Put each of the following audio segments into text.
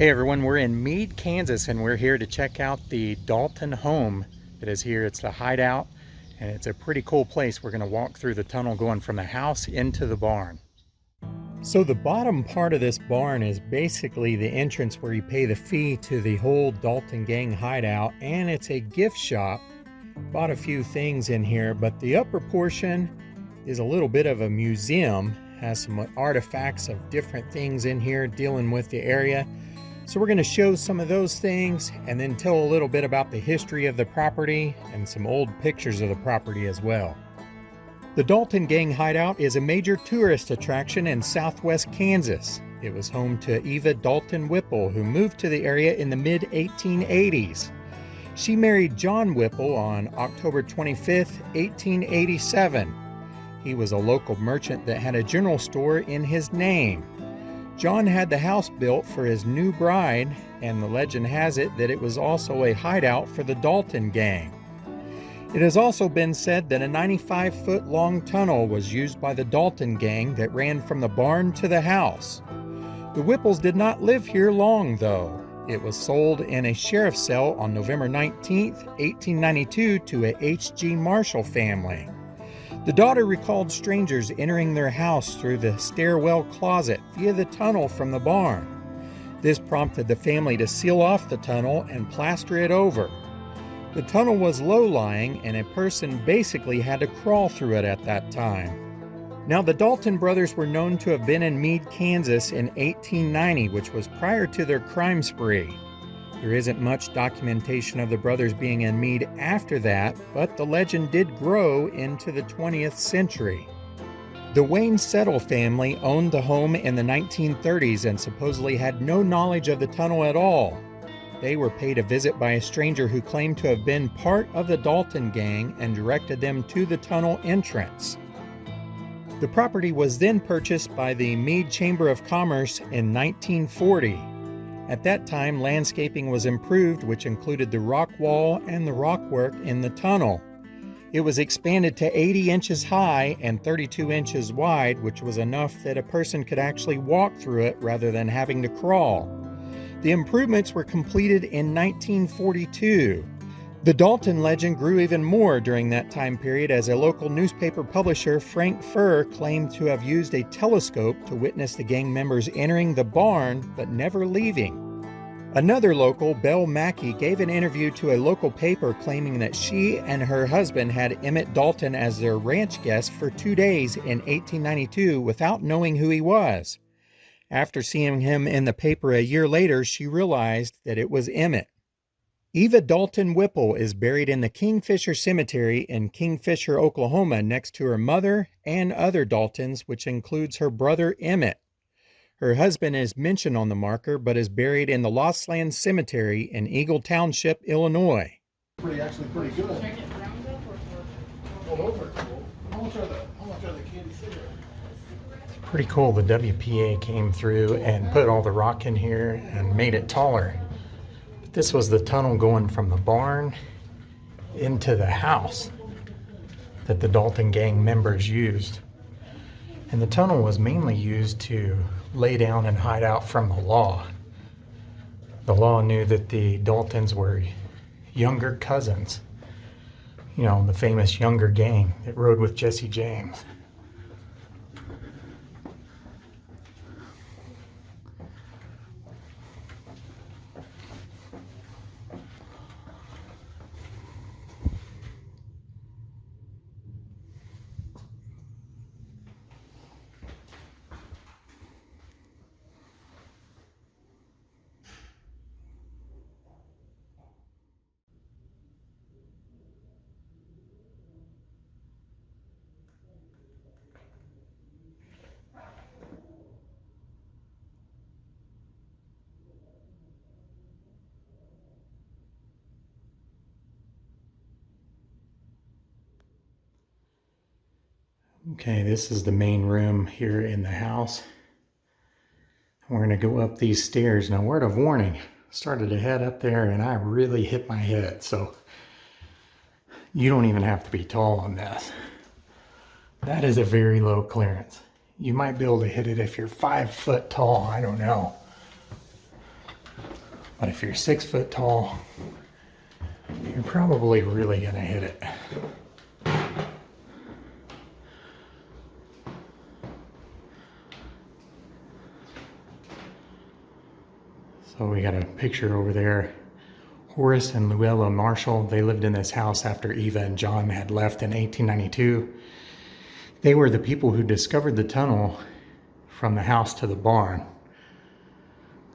Hey everyone, we're in Meade, Kansas, and we're here to check out the Dalton home that is here. It's the Hideout, and it's a pretty cool place. We're going to walk through the tunnel going from the house into the barn. So the bottom part of this barn is basically the entrance where you pay the fee to the whole Dalton Gang Hideout, and it's a gift shop. Bought a few things in here, but the upper portion is a little bit of a museum. Has some artifacts of different things in here dealing with the area. So we're going to show some of those things and then tell a little bit about the history of the property and some old pictures of the property as well. The Dalton Gang Hideout is a major tourist attraction in southwest Kansas. It was home to Eva Dalton Whipple, who moved to the area in the mid-1880s. She married John Whipple on October 25, 1887. He was a local merchant that had a general store in his name. John had the house built for his new bride, and the legend has it that it was also a hideout for the Dalton gang. It has also been said that a 95-foot long tunnel was used by the Dalton gang that ran from the barn to the house. The Whipples did not live here long, though. It was sold in a sheriff's sale on November 19, 1892 to a H.G. Marshall family. The daughter recalled strangers entering their house through the stairwell closet via the tunnel from the barn. This prompted the family to seal off the tunnel and plaster it over. The tunnel was low-lying, and a person basically had to crawl through it at that time. Now, the Dalton brothers were known to have been in Meade, Kansas in 1890, which was prior to their crime spree. There isn't much documentation of the brothers being in Meade after that, but the legend did grow into the 20th century. The Wayne Settle family owned the home in the 1930s and supposedly had no knowledge of the tunnel at all. They were paid a visit by a stranger who claimed to have been part of the Dalton gang and directed them to the tunnel entrance. The property was then purchased by the Meade Chamber of Commerce in 1940. At that time, landscaping was improved, which included the rock wall and the rock work in the tunnel. It was expanded to 80 inches high and 32 inches wide, which was enough that a person could actually walk through it rather than having to crawl. The improvements were completed in 1942. The Dalton legend grew even more during that time period as a local newspaper publisher, Frank Furr, claimed to have used a telescope to witness the gang members entering the barn but never leaving. Another local, Belle Mackey, gave an interview to a local paper claiming that she and her husband had Emmett Dalton as their ranch guest for 2 days in 1892 without knowing who he was. After seeing him in the paper a year later, she realized that it was Emmett. Eva Dalton Whipple is buried in the Kingfisher Cemetery in Kingfisher, Oklahoma, next to her mother and other Daltons, which includes her brother Emmett. Her husband is mentioned on the marker, but is buried in the Lost Land Cemetery in Eagle Township, Illinois. Actually pretty good. All over. How much are the candy cigarettes? It's pretty cool. The WPA came through and put all the rock in here and made it taller. This was the tunnel going from the barn into the house that the Dalton gang members used. And the tunnel was mainly used to lay down and hide out from the law. The law knew that the Daltons were younger cousins. You know, the famous younger gang that rode with Jesse James. Okay, this is the main room here in the house. We're going to go up these stairs. Now, word of warning, started to head up there and I really hit my head. So you don't even have to be tall on this. That is a very low clearance. You might be able to hit it if you're 5 foot tall, I don't know. But if you're 6 foot tall, you're probably really gonna hit it. So we got a picture over there. Horace and Luella Marshall, they lived in this house after Eva and John had left in 1892. They were the people who discovered the tunnel from the house to the barn.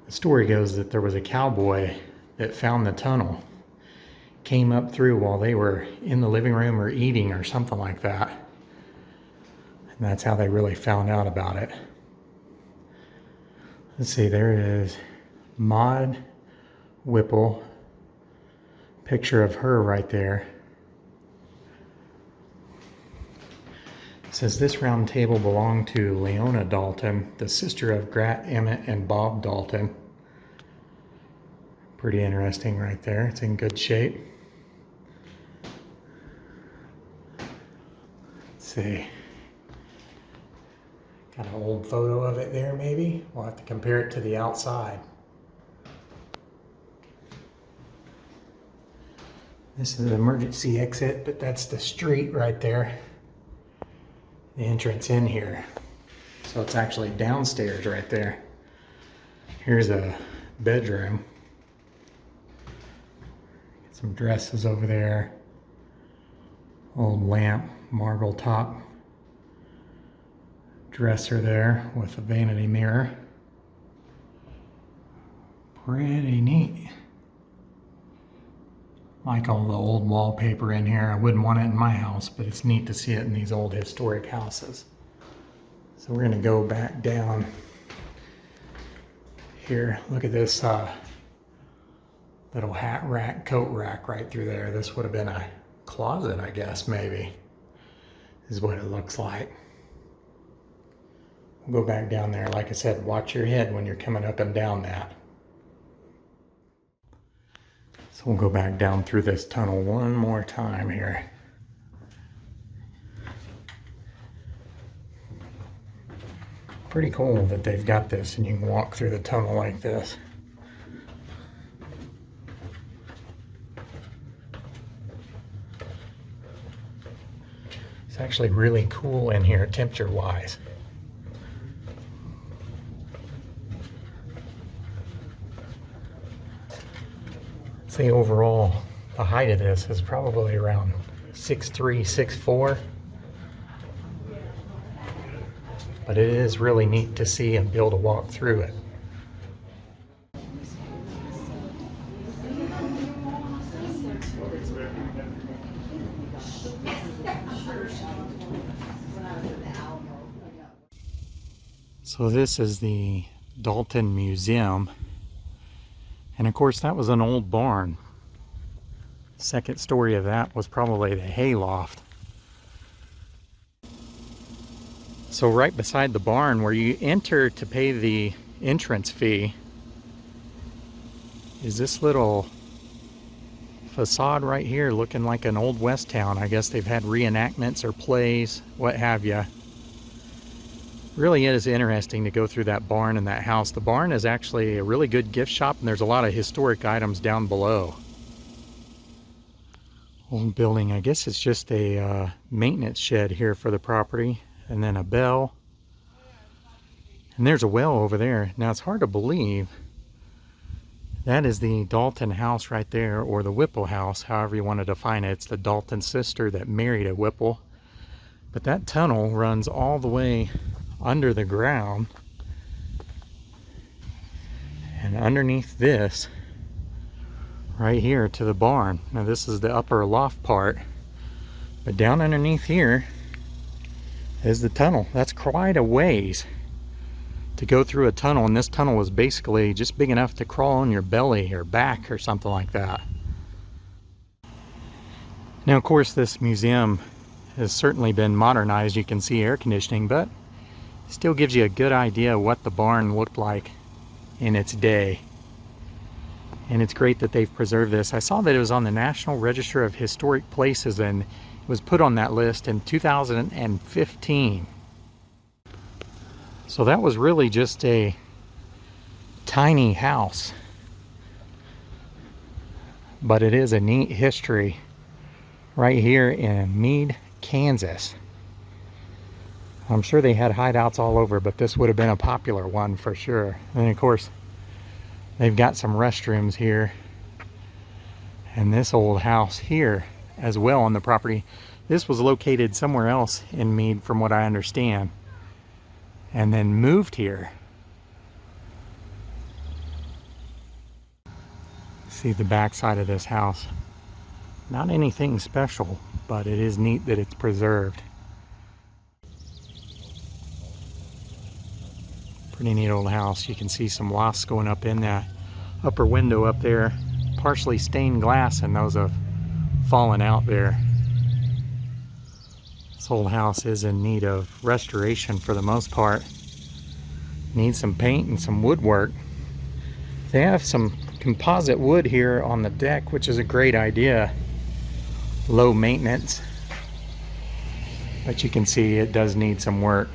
The story goes that there was a cowboy that found the tunnel, came up through while they were in the living room or eating or something like that. And that's how they really found out about it. Let's see, there is Maud Whipple. Picture of her right there. It says this round table belonged to Leona Dalton, the sister of Grat, Emmett, and Bob Dalton. Pretty interesting right there. It's in good shape. Let's see. Got an old photo of it there maybe. We'll have to compare it to the outside. This is the emergency exit, but that's the street right there. The entrance in here. So it's actually downstairs right there. Here's a bedroom. Get some dresses over there. Old lamp, marble top. Dresser there with a vanity mirror. Pretty neat. Like all the old wallpaper in here. I wouldn't want it in my house, but it's neat to see it in these old historic houses. So we're gonna go back down here. Look at this little hat rack, coat rack right through there. This would have been a closet, I guess, maybe, is what it looks like. We'll go back down there. Like I said, watch your head when you're coming up and down that. So we'll go back down through this tunnel one more time here. Pretty cool that they've got this and you can walk through the tunnel like this. It's actually really cool in here temperature-wise. Say overall, the height of this is probably around 6'3", 6'4". But it is really neat to see and be able to walk through it. So this is the Dalton Museum. And of course that was an old barn. Second story of that was probably the hayloft. So right beside the barn where you enter to pay the entrance fee is this little facade right here looking like an old West town. I guess they've had reenactments or plays, what have you. Really is interesting to go through that barn and that house. The barn is actually a really good gift shop and there's a lot of historic items down below. Old building, I guess it's just a maintenance shed here for the property. And then a bell. And there's a well over there. Now it's hard to believe that is the Dalton house right there, or the Whipple house, however you want to define it. It's the Dalton sister that married a Whipple. But that tunnel runs all the way under the ground, and underneath this right here to the barn. Now this is the upper loft part, but down underneath here is the tunnel. That's quite a ways to go through a tunnel, and this tunnel was basically just big enough to crawl on your belly or back or something like that. Now of course this museum has certainly been modernized. You can see air conditioning, but still gives you a good idea of what the barn looked like in its day. And it's great that they've preserved this. I saw that it was on the National Register of Historic Places and it was put on that list in 2015. So that was really just a tiny house but it is a neat history right here in Meade, Kansas. I'm sure they had hideouts all over, but this would have been a popular one for sure. And of course, they've got some restrooms here. And this old house here as well on the property. This was located somewhere else in Meade from what I understand, and then moved here. See the back side of this house. Not anything special, but it is neat that it's preserved. Pretty neat old house. You can see some wasps going up in that upper window up there. Partially stained glass, and those have fallen out there. This old house is in need of restoration for the most part. Needs some paint and some woodwork. They have some composite wood here on the deck, which is a great idea. Low maintenance, but you can see it does need some work.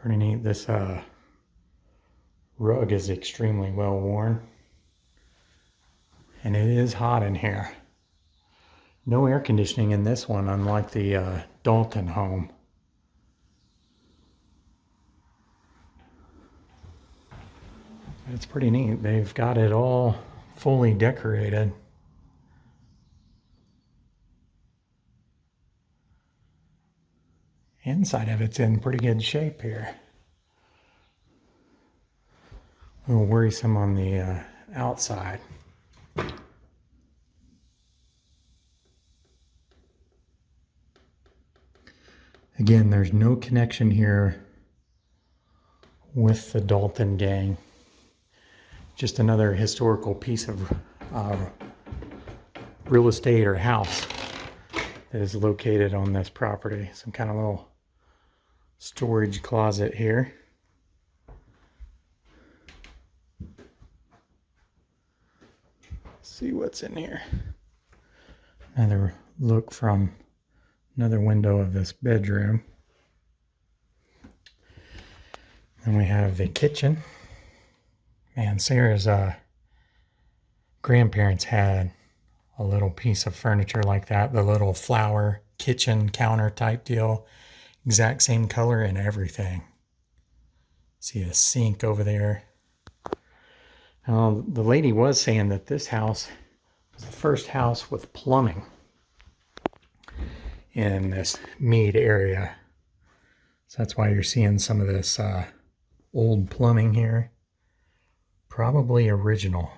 Pretty neat. This rug is extremely well worn, and it is hot in here. No air conditioning in this one, unlike the Dalton home. It's pretty neat. They've got it all fully decorated. Inside of it's in pretty good shape here. A little worrisome on the outside. Again, there's no connection here with the Dalton gang. Just another historical piece of real estate or house that is located on this property. Some kind of little storage closet here. See what's in here. Another look from another window of this bedroom. Then we have the kitchen. Man, Sarah's grandparents had a little piece of furniture like that. The little flower kitchen counter type deal. Exact same color and everything. See a sink over there. Now, the lady was saying that this house was the first house with plumbing in this Meade area. So that's why you're seeing some of this old plumbing here. Probably original.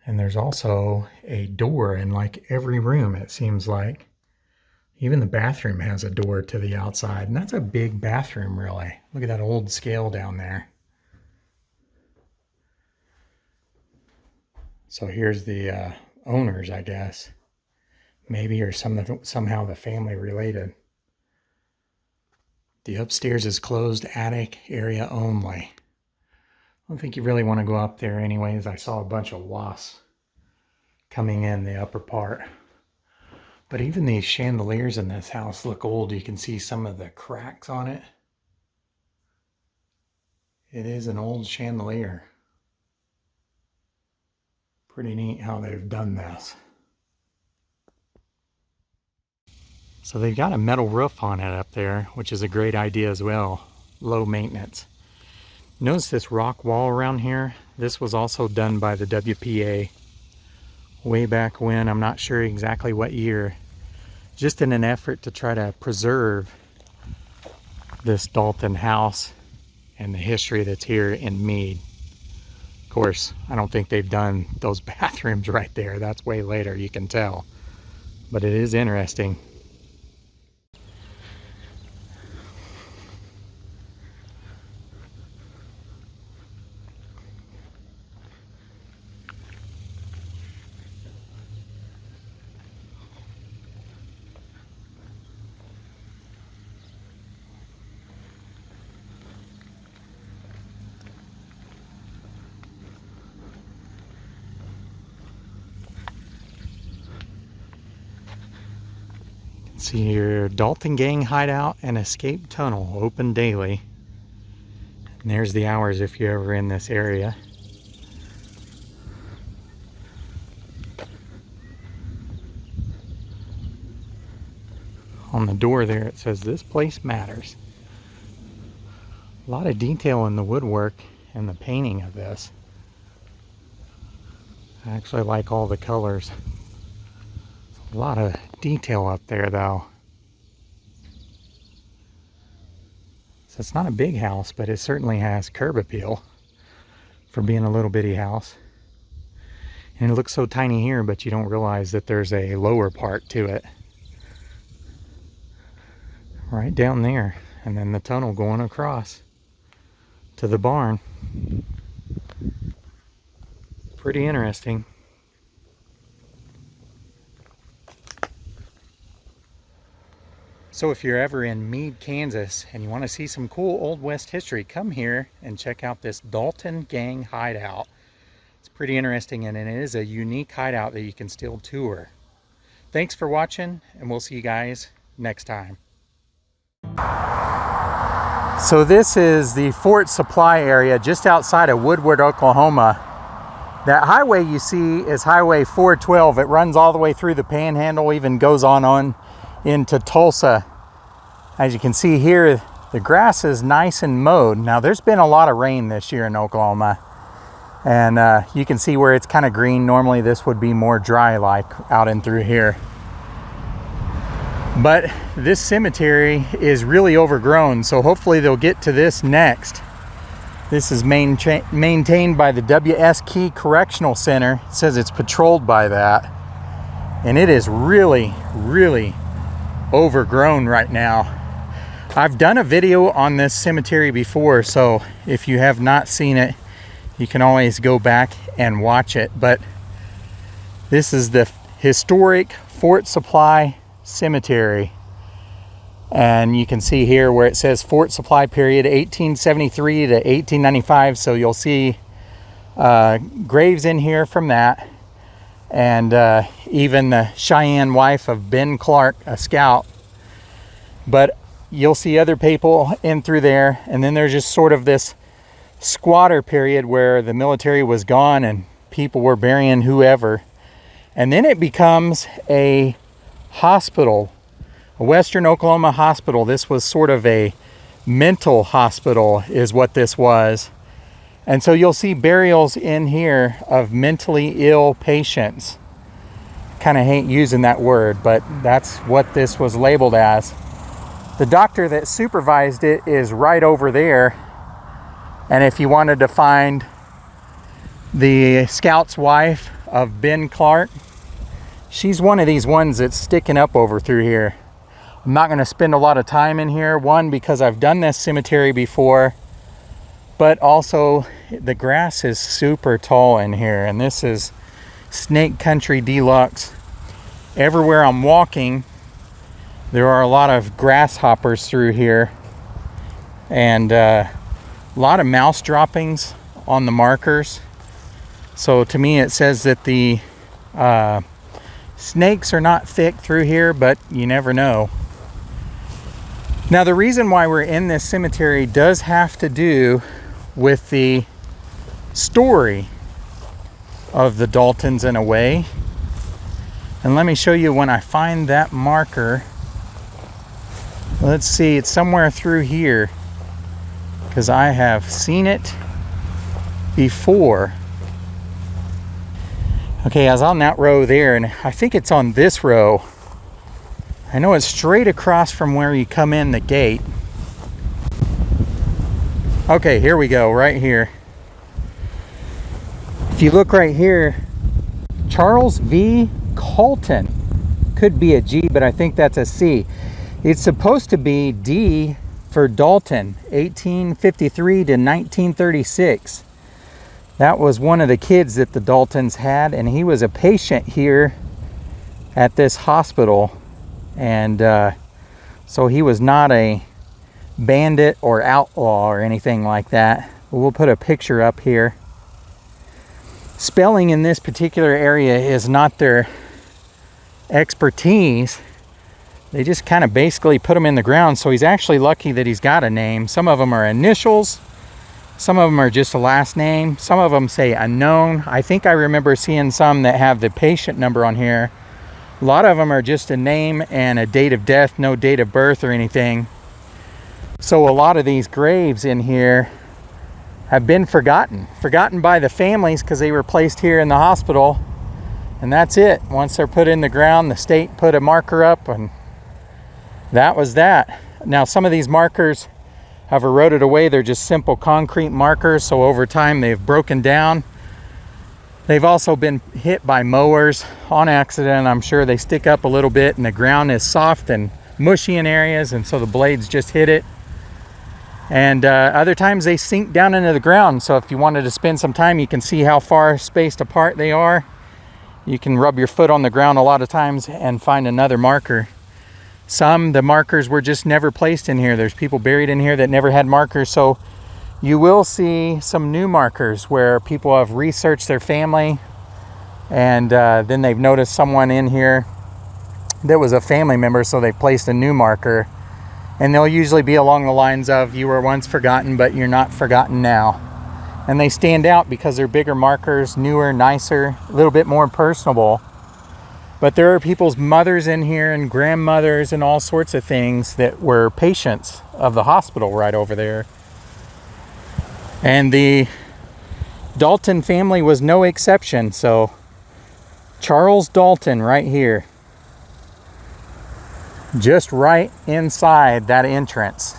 And there's also a door in like every room, it seems like. Even the bathroom has a door to the outside, and that's a big bathroom, really. Look at that old scale down there. So here's the owners, I guess. Maybe, or somehow the family related. The upstairs is closed attic area only. I don't think you really want to go up there anyways. I saw a bunch of wasps coming in the upper part. But even these chandeliers in this house look old. You can see some of the cracks on it. It is an old chandelier. Pretty neat how they've done this. So they've got a metal roof on it up there, which is a great idea as well. Low maintenance. Notice this rock wall around here. This was also done by the WPA way back when. I'm not sure exactly what year. Just in an effort to try to preserve this Dalton house and the history that's here in Meade. Of course, I don't think they've done those bathrooms right there. That's way later, you can tell. But it is interesting. See here, Dalton Gang Hideout and Escape Tunnel, open daily. And there's the hours if you're ever in this area. On the door there it says, "This place matters." A lot of detail in the woodwork and the painting of this. I actually like all the colors. A lot of detail up there though. So it's not a big house, but it certainly has curb appeal for being a little bitty house. And it looks so tiny here, but you don't realize that there's a lower part to it. Right down there. And then the tunnel going across to the barn. Pretty interesting. So if you're ever in Meade, Kansas, and you want to see some cool Old West history, come here and check out this Dalton Gang Hideout. It's pretty interesting, and it is a unique hideout that you can still tour. Thanks for watching, and we'll see you guys next time. So this is the Fort Supply area just outside of Woodward, Oklahoma. That highway you see is Highway 412. It runs all the way through the Panhandle, even goes on into Tulsa. As you can see here, the grass is nice and mowed. Now there's been a lot of rain this year in Oklahoma, and you can see where it's kind of green. Normally this would be more dry like out and through here. But this cemetery is really overgrown, so hopefully they'll get to this next. This is maintained by the W.S. Key Correctional Center. It says it's patrolled by that. And it is really, really overgrown right now. I've done a video on this cemetery before, so if you have not seen it, you can always go back and watch it. But this is the historic Fort Supply Cemetery. And you can see here where it says Fort Supply period 1873 to 1895. So you'll see graves in here from that. And even the Cheyenne wife of Ben Clark, a scout. But you'll see other people in through there. And then there's just sort of this squatter period where the military was gone and people were burying whoever. And then it becomes a hospital, a Western Oklahoma hospital. This was sort of a mental hospital is what this was. And so you'll see burials in here of mentally ill patients. Kind of hate using that word, but that's what this was labeled as. The doctor that supervised it is right over there. And if you wanted to find the scout's wife of Ben Clark, she's one of these ones that's sticking up over through here. I'm not going to spend a lot of time in here. One, because I've done this cemetery before, but also the grass is super tall in here, and this is Snake Country Deluxe. Everywhere I'm walking, there are a lot of grasshoppers through here, and a lot of mouse droppings on the markers. So to me it says that the snakes are not thick through here, but you never know. Now the reason why we're in this cemetery does have to do with the story of the Daltons in a way. And let me show you when I find that marker. Let's see, it's somewhere through here, because I have seen it before. Okay, I was on that row there, and I think it's on this row. I know it's straight across from where you come in the gate. Okay, here we go, right here. If you look right here, Charles V. Colton. Could be a G, but I think that's a C. It's supposed to be D for Dalton, 1853 to 1936. That was one of the kids that the Daltons had, and he was a patient here at this hospital. And so he was not a bandit or outlaw or anything like that. We'll put a picture up here. Spelling in this particular area is not their expertise, They just kind of basically put him in the ground, so he's actually lucky that he's got a name. Some of them are initials, some of them are just a last name, some of them say unknown. I think I remember seeing some that have the patient number on here. A lot of them are just a name and a date of death, no date of birth or anything. So a lot of these graves in here have been forgotten by the families because they were placed here in the hospital, and that's it. Once they're put in the ground, the state put a marker up, and that was that. Now some of these markers have eroded away. They're just simple concrete markers, so over time they've broken down. They've also been hit by mowers on accident. I'm sure they stick up a little bit, and the ground is soft and mushy in areas, and so the blades just hit it. And other times they sink down into the ground, so if you wanted to spend some time, you can see how far spaced apart they are. You can rub your foot on the ground a lot of times and find another marker. The markers were just never placed in here. There's people buried in here that never had markers, so you will see some new markers where people have researched their family, and then they've noticed someone in here that was a family member, so they've placed a new marker. And they'll usually be along the lines of, you were once forgotten, but you're not forgotten now. And they stand out because they're bigger markers, newer, nicer, a little bit more personable. But there are people's mothers in here and grandmothers and all sorts of things that were patients of the hospital right over there. And the Dalton family was no exception. So Charles Dalton right here, just right inside that entrance.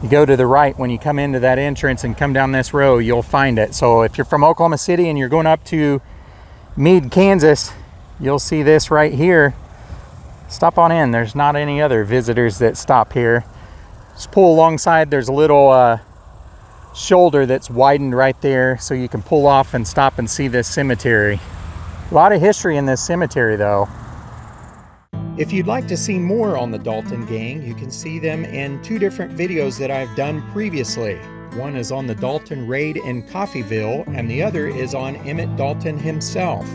You go to the right when you come into that entrance and come down this row, you'll find it. So if you're from Oklahoma City and you're going up to Meade, Kansas, you'll see this right here. Stop on in. There's not any other visitors that stop here. Just pull alongside. There's a little shoulder that's widened right there, so you can pull off and stop and see this cemetery. A lot of history in this cemetery though. If you'd like to see more on the Dalton Gang, you can see them in 2 different videos that I've done previously. One is on the Dalton raid in Coffeyville, and the other is on Emmett Dalton himself.